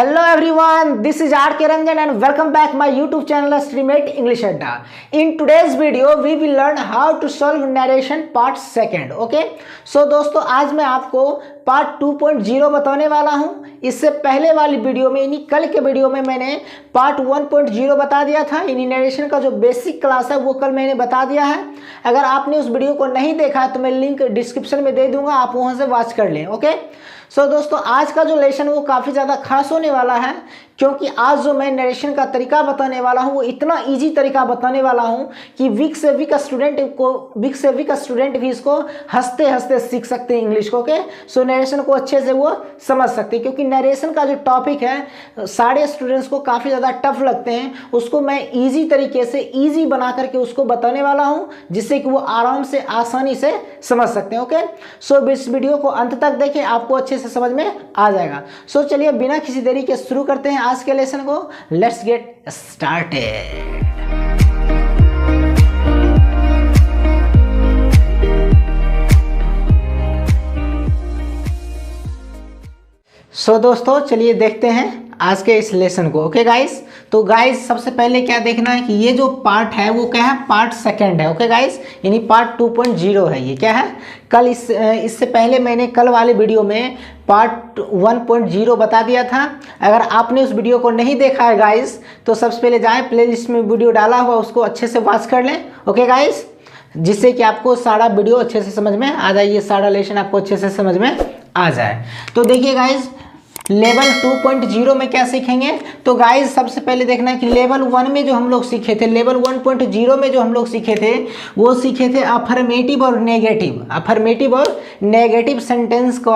Hello everyone, this is R. K. Ranjan and welcome back my YouTube channel Streammate English Adda. In today's video, we will learn how to solve narration part second. Okay? So दोस्तों आज मैं आपको part 2.0 बताने वाला हूँ। इससे पहले वाली वीडियो में यानी कल के वीडियो में मैंने पार्ट 1.0 बता दिया था। यानी नरेशन का जो बेसिक क्लास है वो कल मैंने बता दिया है। अगर आपने उस वीडियो को नहीं देखा है तो मैं लिंक डिस्क्रिप्शन में दे दूंगा, आप वहाँ से वॉच कर लें। ओके सो दोस्तों आज का जो लेसन वो काफ़ी ज़्यादा खास होने वाला है, क्योंकि आज जो मैं नरेशन का तरीका बताने वाला हूँ वो इतना इजी तरीका बताने वाला हूँ कि वीक से वीक स्टूडेंट भी इसको हंसते हंसते सीख सकते हैं इंग्लिश को। ओके सो नरेशन को अच्छे से वो समझ सकते हैं, क्योंकि नरेशन का जो टॉपिक है सारे स्टूडेंट्स को काफ़ी ज़्यादा टफ लगते हैं। उसको मैं ईजी तरीके से ईजी बना करके उसको बताने वाला हूँ, जिससे कि वो आराम से आसानी से समझ सकते हैं। ओके सो इस वीडियो को अंत तक देखें, आपको अच्छे से समझ में आ जाएगा। सो चलिए बिना किसी देरी के शुरू करते हैं आज के लेसन को। Let's get started. सो दोस्तों चलिए देखते हैं आज के इस लेसन को। ओके गाइस, तो गाइस सबसे पहले क्या देखना है कि ये जो पार्ट है वो क्या है, पार्ट सेकंड है। ओके गाइस, यानी पार्ट 2.0 है। ये क्या है, कल इससे पहले मैंने कल वाले वीडियो में पार्ट 1.0 बता दिया था। अगर आपने उस वीडियो को नहीं देखा है गाइस तो सबसे पहले जाएं, प्लेलिस्ट में वीडियो डाला हुआ उसको अच्छे से वॉच कर लें। ओके गाइस, जिससे कि आपको सारा वीडियो अच्छे से समझ में आ जाए, ये सारा लेसन आपको अच्छे से समझ में आ जाए। तो देखिए गाइस, लेवल 2.0 में क्या सीखेंगे, तो गाइस सबसे पहले देखना है कि लेवल 1 में जो हम लोग सीखे थे, लेवल 1.0 में जो हम लोग सीखे थे वो सीखे थे अफर्मेटिव और नेगेटिव सेंटेंस को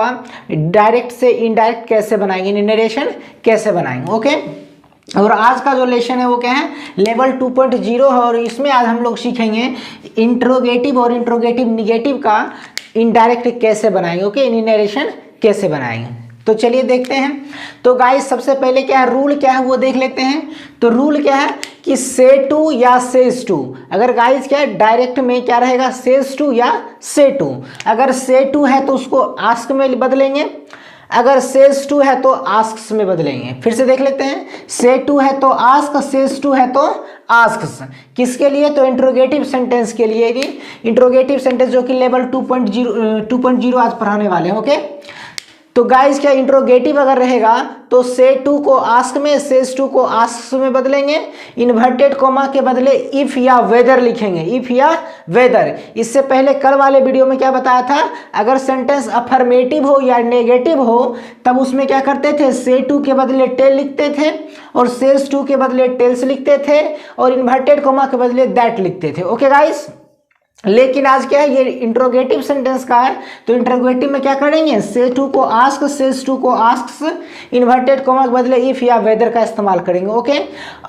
डायरेक्ट से इनडायरेक्ट कैसे बनाएंगे, नरेशन कैसे बनाएंगे। ओके और आज का जो लेसन है वो क्या है, लेवल 2.0 है और इसमें आज हम लोग सीखेंगे इंट्रोगेटिव और इंट्रोगेटिव निगेटिव का इनडायरेक्ट कैसे बनाएंगे। ओके नरेशन कैसे बनाएंगे, तो चलिए देखते हैं। तो गाइस सबसे पहले क्या है, रूल क्या है वो देख लेते हैं। तो रूल क्या है कि से टू या सेज टू। अगर गाइस क्या है डायरेक्ट में क्या रहेगा, सेज टू या से टू। अगर से टू है तो उसको आस्क में बदलेंगे, अगर सेज टू है तो आस्क्स में बदलेंगे। फिर से देख लेते हैं, से टू है तो आस्क, सेज टू है तो आस्क्स। किसके लिए, तो इंट्रोगेटिव सेंटेंस के लिए। इंट्रोगेटिव सेंटेंस जो कि लेवल 2.0 आज पढ़ाने वाले हैं। ओके तो गाइस क्या इंट्रोगेटिव अगर रहेगा तो से टू को आस्क में, सेज टू को आस्क में बदलेंगे। इन्वर्टेड कॉमा के बदले इफ या वेदर लिखेंगे, इफ या वेदर। इससे पहले कल वाले वीडियो में क्या बताया था, अगर सेंटेंस अफर्मेटिव हो या नेगेटिव हो तब उसमें क्या करते थे, से टू के बदले टेल लिखते थे और सेज टू के बदले टेल्स लिखते थे और इन्वर्टेड कॉमा के बदले दैट लिखते थे। ओके गाइस, लेकिन आज क्या है, ये इंट्रोगेटिव सेंटेंस का है तो इंट्रोगेटिव में क्या करेंगे, से टू को आस्क, सेज टू को आस्क्स, इन्वर्टेड कॉमा के बदले इफ या वेदर का इस्तेमाल करेंगे। ओके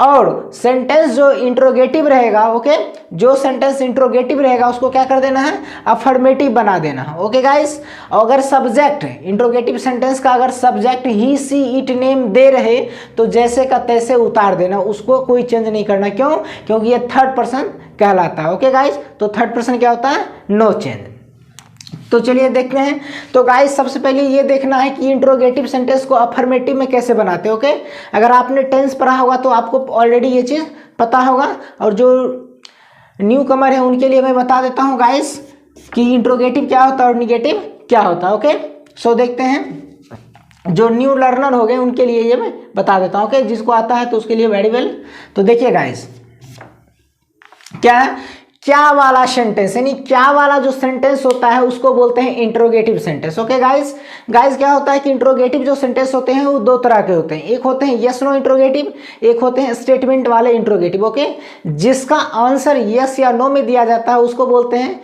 और सेंटेंस जो इंट्रोगेटिव रहेगा, ओके जो सेंटेंस इंट्रोगेटिव रहेगा उसको क्या कर देना है, अफर्मेटिव बना देना है। ओके गाइस, अगर सब्जेक्ट इंट्रोगेटिव सेंटेंस का अगर सब्जेक्ट ही सी इट नेम दे रहे तो जैसे का तैसे उतार देना, उसको कोई चेंज नहीं करना। क्यों, क्योंकि ये थर्ड पर्सन कहलाता है। ओके गाइस, तो थर्ड पर्सन क्या होता है, नो चेंज। तो चलिए देखते हैं। तो गाइस सबसे पहले ये देखना है कि इंट्रोगेटिव सेंटेंस को अफर्मेटिव में कैसे बनाते हैं। ओके अगर आपने टेंस पढ़ा होगा तो आपको ऑलरेडी ये चीज़ पता होगा, और जो न्यू कमर है उनके लिए मैं बता देता हूँ गाइस कि इंट्रोगेटिव क्या होता है और निगेटिव क्या होता है। ओके सो देखते हैं, जो न्यू लर्नर हो गए उनके लिए ये मैं बता देता हूँ। ओके जिसको आता है तो उसके लिए वेरी वेल। तो देखिए गाइस क्या है, क्या वाला सेंटेंस, यानी क्या वाला जो सेंटेंस होता है उसको बोलते हैं इंट्रोगेटिव सेंटेंस। ओके गाइस क्या होता है कि इंट्रोगेटिव जो सेंटेंस होते हैं वो दो तरह के होते हैं, एक होते हैं यस नो इंट्रोगेटिव, एक होते हैं स्टेटमेंट वाले इंट्रोगेटिव। ओके जिसका आंसर यस या नो में दिया जाता है उसको बोलते हैं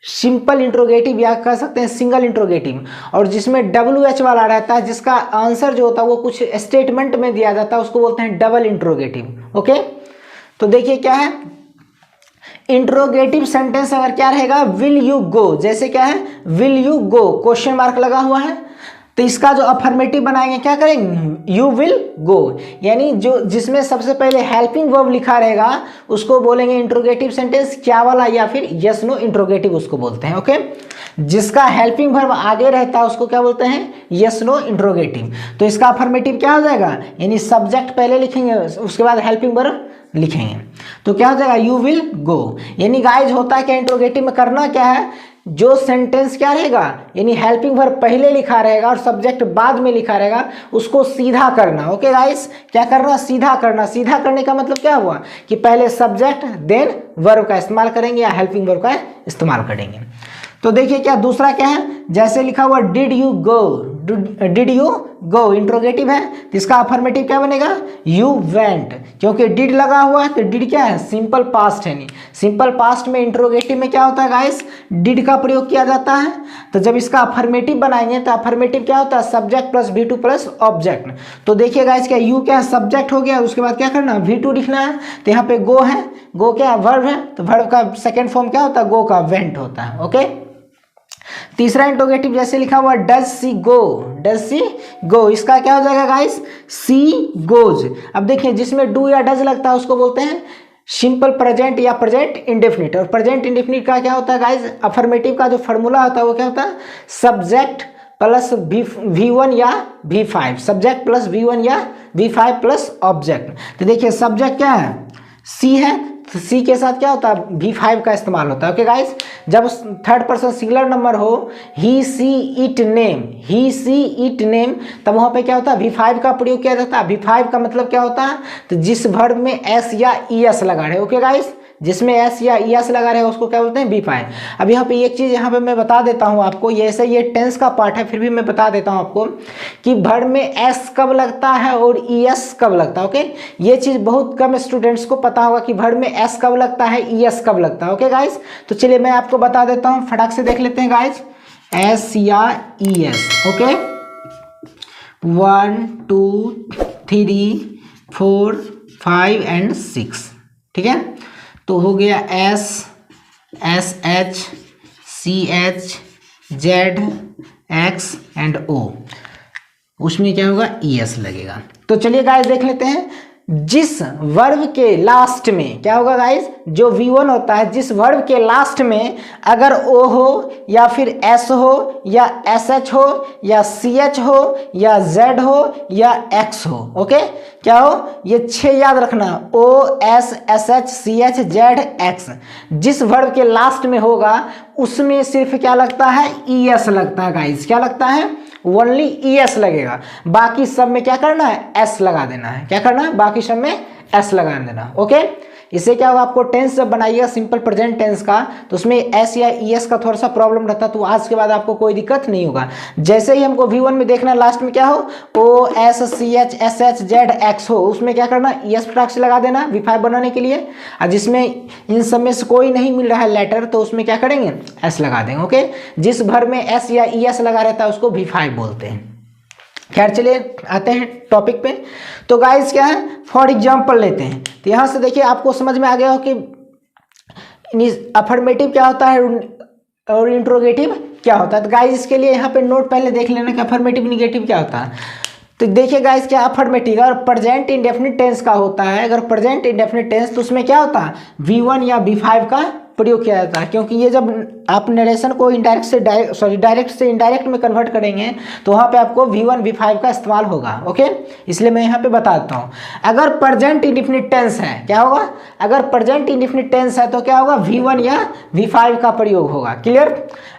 सिंपल इंट्रोगेटिव या कह सकते हैं सिंगल इंट्रोगेटिव, और जिसमें WH वाला रहता है जिसका आंसर जो होता है वो कुछ स्टेटमेंट में दिया जाता है उसको बोलते हैं डबल इंट्रोगेटिव। ओके तो देखिए क्या है, इंट्रोगेटिव सेंटेंस अगर क्या रहेगा, विल यू गो, जैसे क्या है will you go, question mark लगा हुआ है। तो इसका जो अफर्मेटिव बनाएंगे क्या करेंगे, यू विल गो, यानी जो जिसमें सबसे पहले हेल्पिंग वर्ब लिखा रहेगा उसको बोलेंगे इंट्रोगेटिव सेंटेंस, क्या वाला, या फिर यस नो इंट्रोगेटिव उसको बोलते हैं। ओके, जिसका हेल्पिंग वर्ब आगे रहता है उसको क्या बोलते हैं, यस नो इंट्रोगेटिव। तो इसका अफर्मेटिव क्या हो जाएगा, यानी सब्जेक्ट पहले लिखेंगे उसके बाद हेल्पिंग वर्ब लिखेंगे, तो क्या हो जाएगा, यू विल गो। यानी गाइज होता है क्या, इंट्रोगेटिव में करना क्या है, जो सेंटेंस क्या रहेगा, यानी हेल्पिंग वर्ब पहले लिखा रहेगा और सब्जेक्ट बाद में लिखा रहेगा, उसको सीधा करना। ओके गाइस, क्या करना, सीधा करना। सीधा करने का मतलब क्या हुआ कि पहले सब्जेक्ट देन वर्ब का इस्तेमाल करेंगे या हेल्पिंग वर्ब का इस्तेमाल करेंगे। तो देखिए क्या दूसरा क्या है, जैसे लिखा हुआ did you go, did you go interrogative है, तो इसका अफर्मेटिव क्या बनेगा, यू वेंट, क्योंकि डिड लगा हुआ है तो डिड क्या है, सिंपल पास्ट है। नहीं, सिंपल पास्ट में इंट्रोगेटिव में क्या होता है गाइस, डिड का प्रयोग किया जाता है। तो जब इसका अफर्मेटिव बनाएंगे तो अफर्मेटिव क्या होता है, subject plus V2 plus object. तो देखिए गाइस क्या, यू क्या है, सब्जेक्ट हो गया, उसके बाद क्या करना, V2 लिखना है। तो यहाँ पे गो है, गो क्या है, वर्ब है, तो वर्ब का सेकेंड फॉर्म क्या होता है, गो का वेंट होता है। ओके, तीसरा इंट्रोगेटिव जैसे लिखा हुआ does she go, does she गो, इसका क्या हो जाएगा गाइस, सी गोज। अब देखिए जिसमें डू या डज लगता है उसको बोलते हैं सिंपल प्रेजेंट या प्रेजेंट इंडेफिनिट। और प्रेजेंट इंडेफिनिट का क्या होता है गाइस, अफर्मेटिव का जो फॉर्मूला होता है वो क्या होता है, सब्जेक्ट प्लस V1 या V5, सब्जेक्ट प्लस V1 या V5 प्लस ऑब्जेक्ट। तो देखिए सब्जेक्ट क्या है, सी है, तो सी के साथ क्या होता है, V5 का इस्तेमाल होता है। ओके गाइस, जब थर्ड पर्सन सिंगुलर नंबर हो, he she it name, he she it name, तब वहाँ पे क्या होता है, V5 का प्रयोग किया जाता है। V5 का मतलब क्या होता है, तो जिस वर्ब में एस या ES लगा रहे। ओके गाइस, जिसमें एस या ES लगा रहे उसको क्या बोलते हैं, V5। अब यहाँ पे एक चीज़ यहाँ पे मैं बता देता हूँ आपको, ये टेंस का पार्ट है फिर भी मैं बता देता हूँ आपको कि वर्ब में एस कब लगता है और ES कब लगता है। ओके, ये चीज़ बहुत कम स्टूडेंट्स को पता होगा कि वर्ब में एस कब लगता है, ES कब लगता है। ओके गाइस, तो चलिए मैं आपको बता देता हूँ, फटाक से देख लेते हैं गाइस, एस या ES। ओके, 1 2 3 4 5 एंड 6, ठीक है। तो हो गया S, SH CH Z X and O, उसमें क्या होगा, ES लगेगा। तो चलिए गाइस देख लेते हैं, जिस वर्ब के लास्ट में क्या होगा गाइस, जो V1 होता है, जिस वर्ब के लास्ट में अगर O हो या फिर S हो या SH हो या CH हो या Z हो या X हो। ओके, क्या हो, ये 6 याद रखना, O S SH CH Z X, जिस वर्ब के लास्ट में होगा उसमें सिर्फ क्या लगता है, ES लगता है गाइस। क्या लगता है, ओनली ES लगेगा, बाकी सब में क्या करना है, S लगा देना है। क्या करना है, बाकी सब में S लगा देना। ओके, इससे क्या होगा, आपको टेंस जब बनाइएगा सिंपल प्रेजेंट टेंस का तो उसमें S या ES का थोड़ा सा प्रॉब्लम रहता है, तो आज के बाद आपको कोई दिक्कत नहीं होगा। जैसे ही हमको V1 में देखना लास्ट में क्या हो, O S CH SH Z X हो, उसमें क्या करना, ES फटाक से लगा देना V5 बनाने के लिए। और जिसमें इन सब में से कोई नहीं मिल रहा है लेटर तो उसमें क्या करेंगे, S लगा देंगे। ओके, जिस भर में S या ES लगा रहता है उसको V5 बोलते हैं। खैर चलिए आते हैं टॉपिक पे। तो गाइस क्या है, फॉर एग्जांपल लेते हैं, तो यहाँ से देखिए आपको समझ में आ गया हो कि अफर्मेटिव क्या होता है और इंट्रोगेटिव क्या होता है। तो गाइस इसके लिए यहाँ पे नोट पहले देख लेना कि अफर्मेटिव निगेटिव क्या होता है। तो देखिए गाइस क्या, अफर्मेटिव अगर प्रेजेंट इंडेफिनिट टेंस का होता है, अगर प्रेजेंट इंडेफिनिट टेंस तो उसमें क्या होता है, V1 या V5 का प्रयोग किया जाता है, क्योंकि ये जब आप नरेशन को डायरेक्ट से इनडायरेक्ट में कन्वर्ट करेंगे तो वहाँ पे आपको V1 V5 का इस्तेमाल होगा। ओके, इसलिए मैं यहाँ पे बता देता हूँ। अगर प्रेजेंट इंडेफिनिट टेंस है क्या होगा, अगर प्रेजेंट इंडेफिनिट टेंस है तो क्या होगा, V1 या V5 का प्रयोग होगा। क्लियर।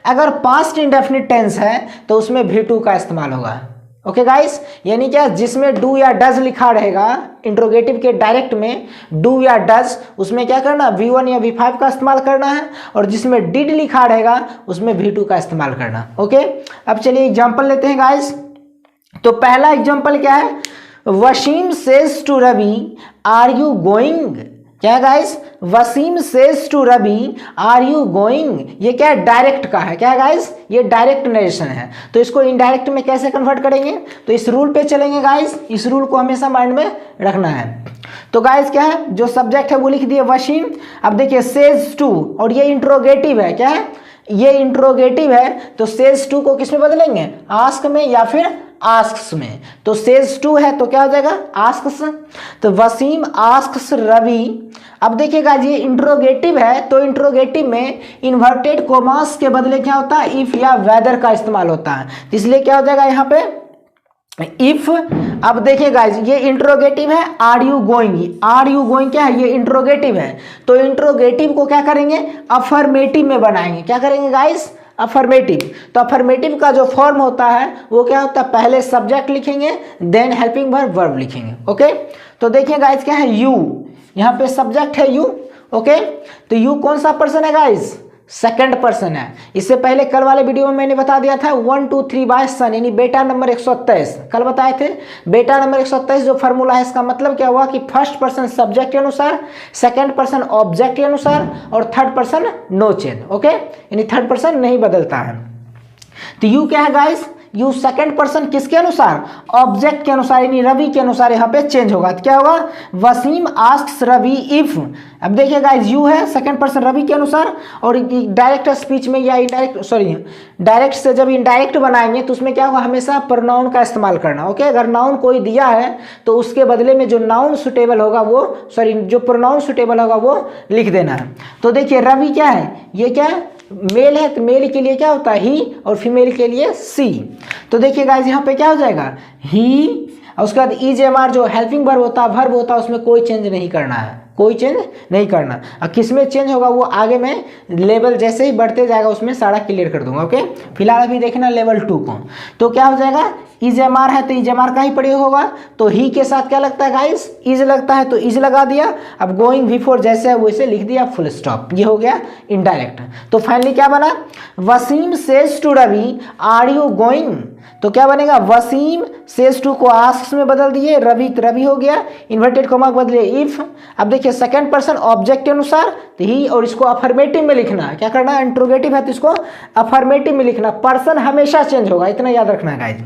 अगर पास्ट इंडेफिनिट टेंस है तो उसमें V2 का इस्तेमाल होगा। ओके गाइस, यानी क्या, जिसमें डू या डज लिखा रहेगा इंट्रोगेटिव के डायरेक्ट में डू या डज, उसमें क्या करना, V1 या V5 का इस्तेमाल करना है, और जिसमें डिड लिखा रहेगा उसमें V2 का इस्तेमाल करना। ओके, अब चलिए एग्जांपल लेते हैं गाइस। तो पहला एग्जांपल क्या है, Wasim says to Ravi are you going, क्या guys, Wasim says to Ravi are you going, ये क्या है, डायरेक्ट का है। क्या है गाइस, ये डायरेक्ट नरेशन है। तो इसको इनडायरेक्ट में कैसे कन्वर्ट करेंगे, तो इस रूल पे चलेंगे गाइस, इस रूल को हमेशा माइंड में रखना है। तो गाइस क्या है, जो सब्जेक्ट है वो लिख दिए वसीम। अब देखिए सेज टू, और ये इंट्रोगेटिव है, क्या है, ये इंट्रोगेटिव है तो सेज टू को किस में बदलेंगे, आस्क में या फिर आस्क्स में। तो सेज टू है तो क्या हो जाएगा, आस्क्स। तो वसीम आस्क्स रवि। अब देखिएगा ये इंट्रोगेटिव है तो इंट्रोगेटिव में इन्वर्टेड कोमास के बदले क्या होता है, इफ या वेदर का इस्तेमाल होता है, इसलिए क्या हो जाएगा यहाँ पे इफ। अब देखिए गाइज ये इंट्रोगेटिव है, आर यू गोइंग क्या है, ये इंट्रोगेटिव है तो इंट्रोगेटिव को क्या करेंगे, अफर्मेटिव में बनाएंगे। क्या करेंगे गाइज, अफर्मेटिव। तो अफर्मेटिव का जो फॉर्म होता है वो क्या होता है, पहले सब्जेक्ट लिखेंगे देन हेल्पिंग वर्ब लिखेंगे। ओके तो देखिए गाइज क्या है, यू, यहाँ पे सब्जेक्ट है यू। ओके तो यू कौन सा पर्सन है गाइज, सेकंड पर्सन है। इससे पहले कल वाले वीडियो में मैंने बता दिया था 1 2 3 बाय सन, यानी बेटा नंबर 127 कल बताए थे। बेटा नंबर 127 जो फार्मूला है इसका मतलब क्या हुआ कि फर्स्ट पर्सन सब्जेक्ट के अनुसार, सेकंड पर्सन ऑब्जेक्ट के अनुसार और third person no change. Okay यानी थर्ड पर्सन नहीं बदलता है। तो यू क्या है गाइस, यू सेकंड पर्सन किसके अनुसार, ऑब्जेक्ट के अनुसार, यानी रवि के अनुसार यहाँ पे चेंज होगा। तो क्या होगा, वसीम आस्क्स रवि इफ। अब देखिए गाइस यू है सेकंड पर्सन रवि के अनुसार, और डायरेक्ट स्पीच में या डायरेक्ट से जब इनडायरेक्ट बनाएंगे तो उसमें क्या होगा, हमेशा प्रोनाउन का इस्तेमाल करना। ओके अगर नाउन कोई दिया है तो उसके बदले में जो नाउन सुटेबल होगा वो जो प्रोनाउन सुटेबल होगा वो लिख देना है। तो देखिए रवि क्या है, ये क्या है, मेल है तो मेल के लिए क्या होता है ही, और फीमेल के लिए सी। तो देखिए गाइस यहाँ पे क्या हो जाएगा, ही, और उसके बाद ईजेएमआर जो हेल्पिंग वर्ब होता है, वर्ब होता है, उसमें कोई चेंज नहीं करना है, कोई चेंज नहीं करना। और किस में चेंज होगा वो आगे में लेवल जैसे ही बढ़ते जाएगा उसमें सारा क्लियर कर दूंगा। ओके फिलहाल अभी देखना लेवल 2 को। तो क्या हो जाएगा, इजेएमआर है तो इजेएमआर का ही प्रयोग होगा। तो ही के साथ क्या लगता है गाइस, इज लगता है तो इज लगा दिया। अब गोइंग बिफोर जैसे है वैसे लिख दिया, फुल स्टॉप। ये हो गया इनडायरेक्ट। तो फाइनली क्या बना, Wasim says to Ravi are you going. तो क्या बनेगा, वसीम सेज टू को आस्क्स में बदल दिए, रवि हो गया, इन्वर्टेड कोमा को बदले इफ। अब देखिए सेकंड पर्सन ऑब्जेक्ट के अनुसार तो ही, और इसको अफर्मेटिव में लिखना है। क्या करना है, इंट्रोगेटिव है तो इसको अफर्मेटिव में लिखना। पर्सन हमेशा चेंज होगा, इतना याद रखना है गाइस।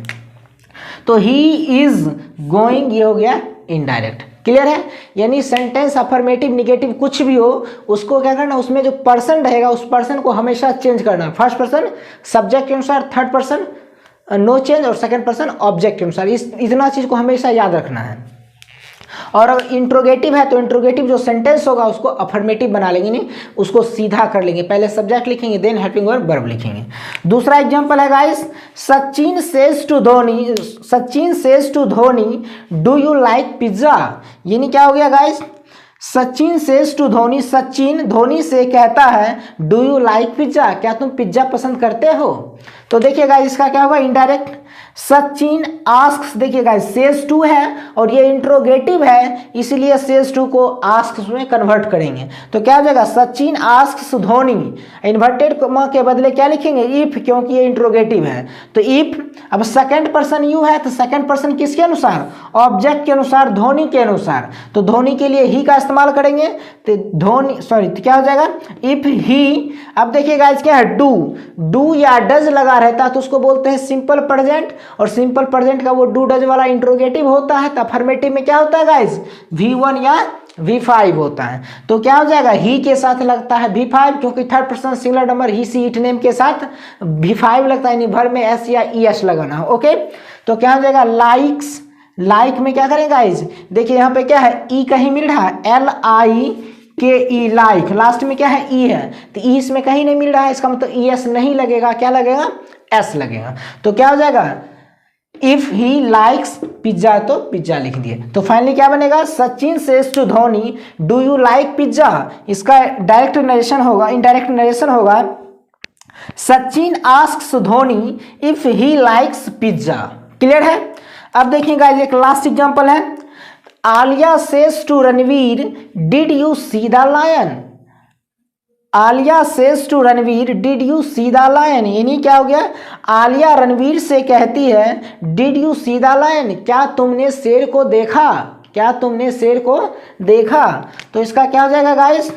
तो ही इज गोइंग, ये हो गया इनडायरेक्ट। क्लियर है, यानी सेंटेंस अफर्मेटिव निगेटिव कुछ भी हो उसको क्या करना, उसमें जो पर्सन रहेगा उस पर्सन को हमेशा चेंज करना। फर्स्ट पर्सन सब्जेक्ट के अनुसार, थर्ड पर्सन नो चेंज, और सेकंड पर्सन ऑब्जेक्ट के अनुसार। इतना चीज को हमेशा याद रखना है। और अगर इंट्रोगेटिव है तो इंट्रोगेटिव जो सेंटेंस होगा उसको अफर्मेटिव बना लेंगे, नहीं उसको सीधा कर लेंगे, पहले सब्जेक्ट लिखेंगे देन हेल्पिंग वर्ब लिखेंगे। दूसरा एग्जांपल है guys, Sachin says to Dhoni do you like pizza. यानी क्या हो गया guys, Sachin says to Dhoni, Sachin Dhoni से कहता है डू यू लाइक पिज्जा, क्या तुम पिज्जा पसंद करते हो। तो देखिएगा इसका क्या होगा, इनडायरेक्ट। सचिन आस्क्स, देखिएगा सेज टू है और ये इंट्रोगेटिव है इसलिए सेज टू को आस्क्स में कन्वर्ट करेंगे। तो क्या हो जाएगा, Sachin asks Dhoni, inverted comma के बदले क्या लिखेंगे, इफ, क्योंकि ये इंट्रोगेटिव है तो इफ। अब सेकंड पर्सन यू है तो सेकंड पर्सन किसके अनुसार, ऑब्जेक्ट के अनुसार, धोनी के अनुसार। तो धोनी के लिए ही का इस्तेमाल करेंगे तो तो क्या हो जाएगा, इफ ही। अब देखिएगा क्या है, डू या डज लगा रहता है तो उसको बोलते हैं सिंपल प्रेजेंट, और सिंपल प्रेजेंट का वो डू डज वाला इंट्रोगेटिव होता है। तो अफर्मेटिव में क्या होता है गाइस, V1 या V5 होता है। तो क्या हो जाएगा, ही के साथ लगता है V5, क्योंकि third person singular number he she it name के साथ V5 लगता है, यानी भर में एस या ES लगाना। ओके तो क्या हो जाएगा, लाइक्स, लाइक में क्या करेंगे गाइस, देखिए यहाँ पे क्या है, ई कहीं मिल रहा है, LIKE लाइक, लास्ट में क्या है, ई है तो ई इसमें कहीं नहीं मिल रहा है, इसका मतलब ES नहीं लगेगा, क्या लगेगा, S लगेगा। तो क्या हो जाएगा, इफ ही लाइक्स पिज्जा तो पिज्जा लिख दिए। तो फाइनली क्या बनेगा, Sachin says to Dhoni do you like pizza. इसका डायरेक्ट नरेशन होगा, इनडायरेक्ट नरेशन होगा, Sachin asks Dhoni if he likes pizza. Clear है। अब देखिएगा एक लास्ट एग्जांपल है, Alia says to Ranveer did you see the lion. Alia says to Ranveer did you see the lion, यानी क्या हो गया, आलिया रणवीर से कहती है did you see the lion, क्या तुमने शेर को देखा, क्या तुमने शेर को देखा। तो इसका क्या हो जाएगा गाइस,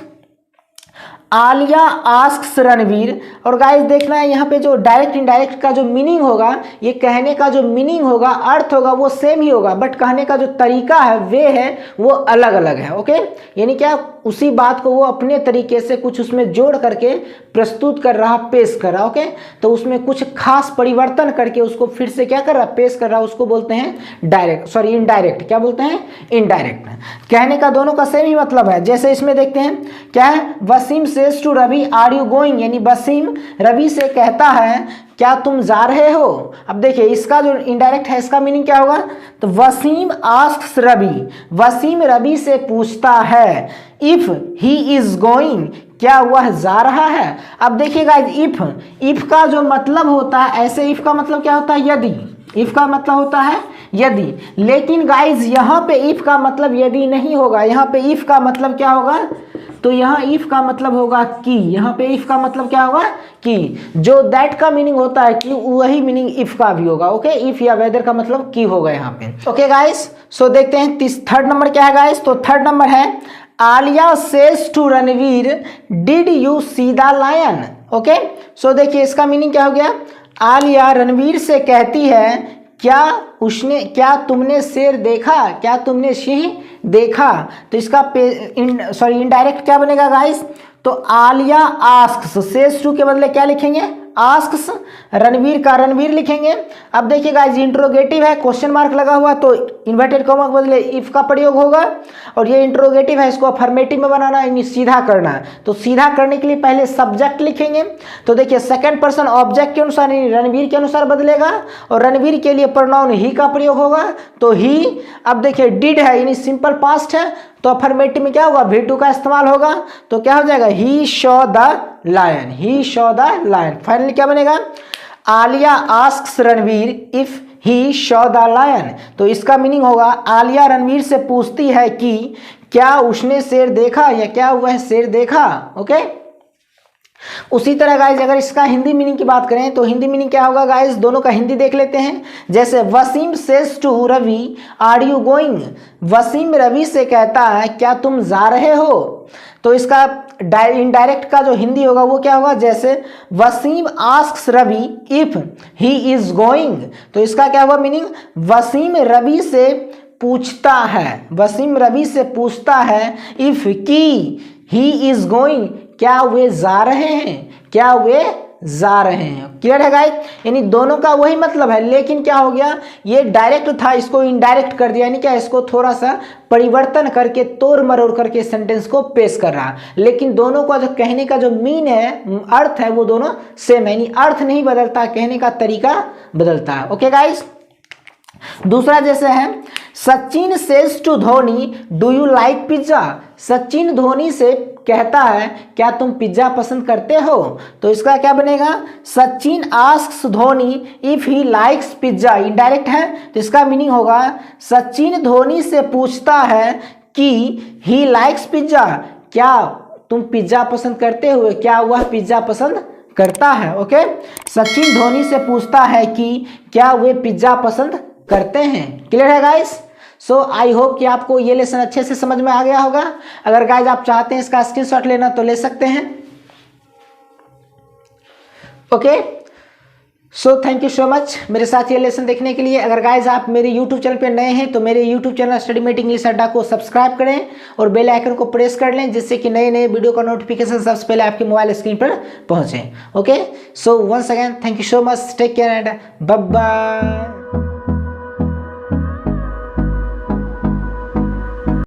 आलिया आस्क्स रणवीर। और गाइस देखना है यहाँ पे जो डायरेक्ट इनडायरेक्ट का जो मीनिंग होगा, ये कहने का जो मीनिंग होगा, अर्थ होगा, वो सेम ही होगा, बट कहने का जो तरीका है वे है वो अलग अलग है। ओके, यानी क्या, उसी बात को वो अपने तरीके से कुछ उसमें जोड़ करके प्रस्तुत कर रहा, पेश कर रहा। ओके, तो उसमें कुछ खास परिवर्तन करके उसको फिर से क्या कर रहा, पेश कर रहा, उसको बोलते हैं डायरेक्ट, सॉरी इनडायरेक्ट। क्या बोलते हैं? इनडायरेक्ट। कहने का दोनों का सेम ही मतलब है। जैसे इसमें देखते हैं क्या है, Wasim says to Ravi are you going, यानी वसीम रवि से कहता है क्या तुम जा रहे हो। अब देखिए इसका जो इनडायरेक्ट है इसका मीनिंग क्या होगा, तो वसीम आस्क्स रवि, वसीम रवि से पूछता है, इफ ही इज गोइंग, क्या वह जा रहा है। अब देखिएगा इफ का जो मतलब होता है, ऐसे इफ का मतलब क्या होता है, यदि। इफ का मतलब होता है यदि, लेकिन गाइज यहाँ पे इफ का मतलब यदि नहीं होगा, यहाँ पे इफ का मतलब क्या होगा, तो यहाँ इफ का मतलब होगा कि, यहाँ पे इफ का मतलब क्या होगा कि, जो दैट का मीनिंग होता है कि, वही मीनिंग इफ का भी होगा। ओके, इफ या वेदर का मतलब की होगा यहाँ पे। ओके गाइस, सो देखते हैं थर्ड नंबर क्या है गाइस। तो थर्ड नंबर है Alia says to Ranveer did you see the lion. Okay, so देखिए इसका मीनिंग क्या हो गया, आलिया रणवीर से कहती है क्या तुमने शेर देखा, क्या तुमने सिंह देखा। तो इसका इनडायरेक्ट क्या बनेगा गाइस, तो आलिया आस्क्स, सेज टू के बदले क्या लिखेंगे, आस्क्स, रणवीर का रणवीर लिखेंगे। अब देखिए गाइस इंट्रोगेटिव है, क्वेश्चन मार्क लगा हुआ, तो इन्वर्टेड कॉमा के बदले इफ का प्रयोग होगा, और ये इंट्रोगेटिव है, इसको अफर्मेटिव में बनाना है, सीधा करना है। तो सीधा करने के लिए पहले सब्जेक्ट लिखेंगे, तो देखिए सेकंड पर्सन ऑब्जेक्ट के अनुसार रणवीर के अनुसार बदलेगा, और रणवीर के लिए प्रोनाउन ही का प्रयोग होगा, तो ही। अब देखिए डिड है यानी सिंपल पास्ट है, तो अफर्मेटिव में क्या होगा, V2 का इस्तेमाल होगा, तो क्या हो जाएगा, he saw the lion, he saw the lion. Finally क्या बनेगा, Alia asks Ranveer if he saw the lion. तो इसका मीनिंग होगा आलिया रणवीर से पूछती है कि क्या उसने शेर देखा, या क्या वह शेर देखा। ओके, उसी तरह गाइज अगर इसका हिंदी मीनिंग की बात करें तो हिंदी मीनिंग क्या होगा गाइज, दोनों का हिंदी देख लेते हैं। जैसे Wasim says to Ravi are you going, Wasim Ravi से कहता है क्या तुम जा रहे हो। तो इसका इनडायरेक्ट का जो हिंदी होगा वो क्या होगा, जैसे Wasim asks Ravi if he is going. तो इसका क्या होगा मीनिंग, वसीम रवि से पूछता है, वसीम रवि से पूछता है इफ की ही इज गोइंग, क्या वे जा रहे हैं, क्या वे जा रहे हैं। क्लियर है गाइस, यानी दोनों का वही मतलब है, लेकिन क्या हो गया, ये डायरेक्ट था, इसको इनडायरेक्ट कर दिया, यानी क्या, इसको थोड़ा सा परिवर्तन करके तोड़ मरोड़ करके सेंटेंस को पेश कर रहा। लेकिन दोनों का जो कहने का जो मीन है, अर्थ है, वो दोनों सेम है, यानी अर्थ नहीं बदलता, कहने का तरीका बदलता है। ओके गाइस, दूसरा जैसे है Sachin says to Dhoni do you like pizza. Sachin Dhoni से कहता है क्या तुम पिज्जा पसंद करते हो। तो इसका क्या बनेगा, Sachin asks Dhoni if he likes pizza. Indirect है, तो इसका मीनिंग होगा सचिन धोनी से पूछता है कि ही लाइक्स पिज्जा, क्या तुम पिज्जा पसंद करते हो, क्या वह पिज्जा पसंद करता है। ओके, सचिन धोनी से पूछता है कि क्या वे पिज्जा पसंद करते हैं। क्लियर है गाइस। सो आई होप कि आपको ये लेसन अच्छे से समझ में आ गया होगा। अगर गाइज आप चाहते हैं इसका स्क्रीनशॉट लेना तो ले सकते हैं। Okay, so thank you so much मेरे साथ ये लेसन देखने के लिए। अगर गाइज आप मेरे यूट्यूब चैनल पे नए हैं तो मेरे YouTube channel study mate English Adda को सब्सक्राइब करें और बेल आइकन को प्रेस कर लें, जिससे कि नए नए वीडियो का नोटिफिकेशन सबसे पहले आपके मोबाइल स्क्रीन पर पहुंचे। Okay, so once again thank you so much, take care and bye bye.